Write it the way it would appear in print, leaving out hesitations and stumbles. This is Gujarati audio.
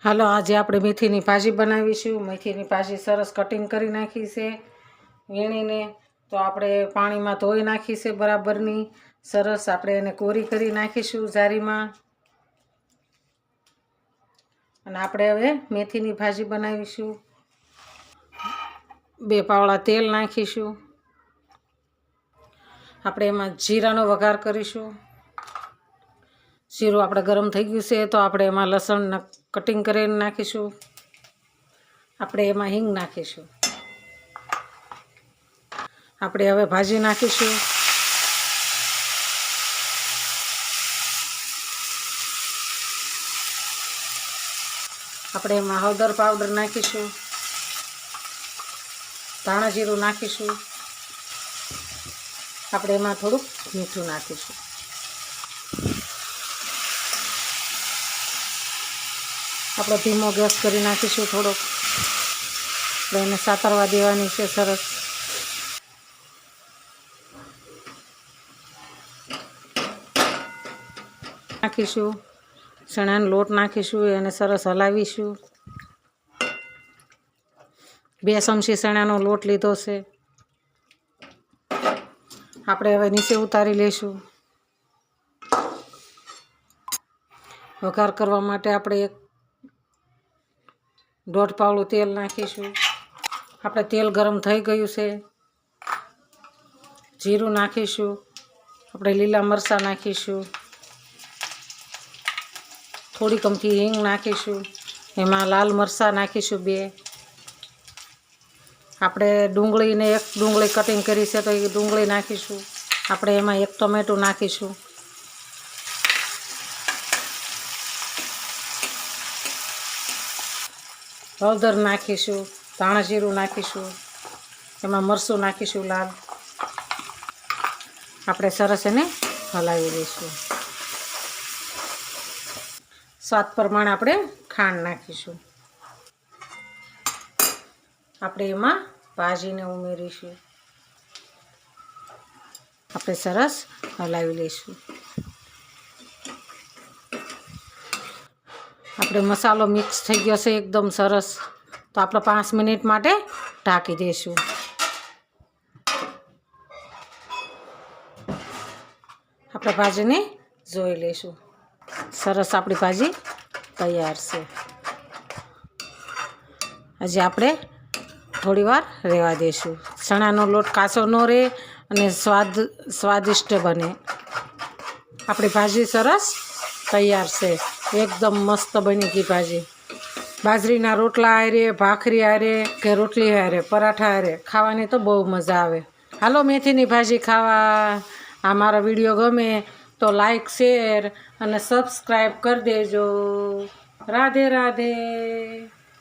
હાલો આજે આપણે મેથીની ભાજી બનાવીશું। મેથીની ભાજી સરસ કટિંગ કરી નાખી છે વીણીને। તો આપણે પાણીમાં ધોઈ નાખી છે બરાબરની સરસ। આપણે એને કોરી કરી નાખીશું જારીમાં। અને આપણે હવે મેથીની ભાજી બનાવીશું। 2 પાવડા તેલ નાખીશું। આપણે એમાં જીરાનો વઘાર કરીશું। જીરું આપણે ગરમ થઈ ગયું છે તો આપણે એમાં લસણ કટિંગ કરીને નાખીશું। આપણે એમાં હિંગ નાખીશું। આપણે હવે ભાજી નાખીશું। આપણે એમાં હળદર પાવડર નાખીશું। ધાણા જીરું નાખીશું। આપણે એમાં થોડુંક મીઠું નાખીશું। આપણે ધીમો ગેસ કરી નાખીશું થોડોક। આપણે એને સાતરવા દેવાની છે સરસ। નાખીશું ચણાનો લોટ નાખીશું, એને સરસ હલાવીશું। 2 ચમચી ચણાનો લોટ લીધો છે। આપણે હવે નીચે ઉતારી લઈશું। વઘાર કરવા માટે આપણે 1.5 પાવડું તેલ નાખીશું। આપણે તેલ ગરમ થઈ ગયું છે। જીરું નાખીશું। આપણે લીલા મરચાં નાખીશું। થોડી કમથી હિંગ નાખીશું। એમાં લાલ મરચાં નાખીશું 2। આપણે ડુંગળીને 1 ડુંગળી કટિંગ કરી છે તો એ ડુંગળી નાખીશું। આપણે એમાં 1 ટમેટું નાખીશું। હળદર નાખીશું। ધાણા જીરું નાખીશું। એમાં મરચું નાખીશું લાલ। આપણે સરસ એને હલાવી દઈશું। સ્વાદ પ્રમાણે આપણે ખાંડ નાખીશું। આપણે એમાં ભાજીને ઉમેરીશું। આપણે સરસ હલાવી લઈશું। આપણે મસાલો મિક્સ થઈ ગયો છે એકદમ સરસ। તો આપણે 5 મિનિટ માટે ઢાંકી દઈશું। આપણે ભાજીને જોઈ લઈશું। સરસ આપણી ભાજી તૈયાર છે। હજી આપણે થોડી વાર રહેવા દઈશું। ચણાનો લોટ કાચો ન રહે અને સ્વાદિષ્ટ બને। આપણી ભાજી સરસ તૈયાર છે। એકદમ મસ્ત બની ગઈ ભાજી। બાજરીના રોટલા હારે, ભાખરી હારે કે રોટલી હારે, પરાઠા હારે ખાવાની તો બહુ મજા આવે। હાલો મેથીની ભાજી ખાવા। આ મારો વિડીયો ગમે તો લાઈક, શેર અને સબસ્ક્રાઈબ કરી દેજો। રાધે રાધે।